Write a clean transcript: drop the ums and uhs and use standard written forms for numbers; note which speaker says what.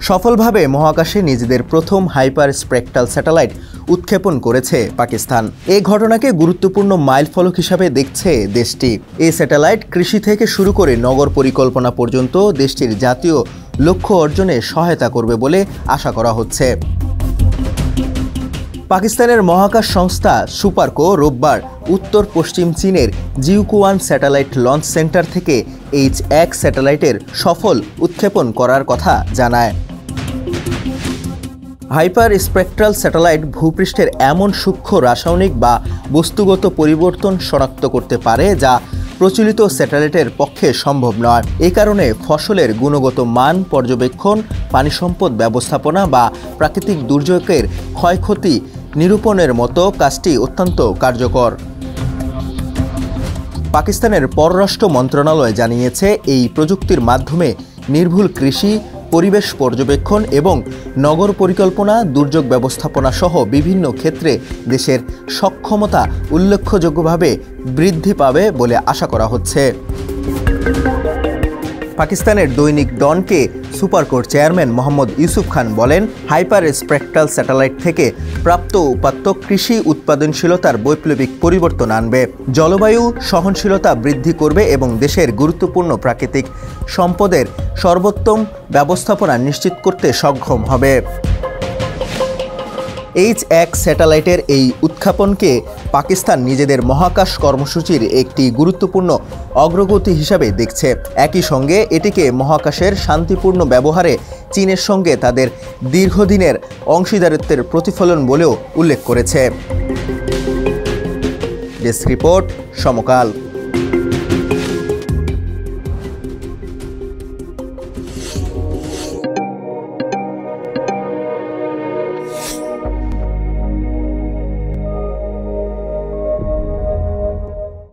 Speaker 1: সফলভাবে মহাকাশে নিজেদের প্রথম হাইপার স্পেক্ট্রাল স্যাটেলাইট উৎক্ষেপণ করেছে পাকিস্তান। এই ঘটনাকে গুরুত্বপূর্ণ মাইলফলক হিসাবে দেখছে দেশটি। এই স্যাটেলাইট কৃষি থেকে শুরু করে নগর পরিকল্পনা পর্যন্ত দেশটির জাতীয় লক্ষ্য অর্জনে সহায়তা করবে বলে আশা করা হচ্ছে। পাকিস্তানের মহাকাশ সংস্থা সুপারকো রোববার উত্তর পশ্চিম চীনের জিউকুয়ান স্যাটেলাইট লঞ্চ সেন্টার থেকে H1 স্যাটেলাইটের সফল উৎক্ষেপণ করার কথা জানায়। হাইপার স্পেক্ট্রাল স্যাটেলাইট ভূপৃষ্ঠের এমন সূক্ষ্ম রাসায়নিক বা বস্তুগত পরিবর্তন শনাক্ত করতে পারে যা প্রচলিত স্যাটেলাইটের পক্ষে সম্ভব নয়। এ কারণে ফসলের গুণগত মান পর্যবেক্ষণ, পানি সম্পদ ব্যবস্থাপনা বা প্রাকৃতিক দুর্যোগের ক্ষয়ক্ষতি নিরূপণের মতো কাজটি অত্যন্ত কার্যকর। পাকিস্তানের পররাষ্ট্র মন্ত্রণালয় জানিয়েছে, এই প্রযুক্তির মাধ্যমে নির্ভুল কৃষি, পরিবেশ পর্যবেক্ষণ এবং নগর পরিকল্পনা, দুর্যোগ ব্যবস্থাপনা সহ বিভিন্ন ক্ষেত্রে দেশের সক্ষমতা উল্লেখযোগ্যভাবে বৃদ্ধি পাবে বলে আশা করা হচ্ছে। পাকিস্তানের দৈনিক ডনকে সুপারকোর চেয়ারম্যান মোহাম্মদ ইউসুফ খান বলেন, হাইপার স্পেক্ট্রাল স্যাটেলাইট থেকে প্রাপ্ত উপাত্ত কৃষি উৎপাদনশীলতার বৈপ্লবিক পরিবর্তন আনবে, জলবায়ু সহনশীলতা বৃদ্ধি করবে এবং দেশের গুরুত্বপূর্ণ প্রাকৃতিক সম্পদের সর্বোত্তম ব্যবস্থাপনা নিশ্চিত করতে সক্ষম হবে। H1 স্যাটেলাইটের এই উৎক্ষেপণকে পাকিস্তান নিজেদের মহাকাশ কর্মসূচির একটি গুরুত্বপূর্ণ অগ্রগতি হিসাবে দেখছে। একই সঙ্গে এটিকে মহাকাশের শান্তিপূর্ণ ব্যবহারে চীনের সঙ্গে তাদের দীর্ঘদিনের অংশীদারিত্বের প্রতিফলন বলেও উল্লেখ করেছে। ডেস্ক রিপোর্ট, সমকাল।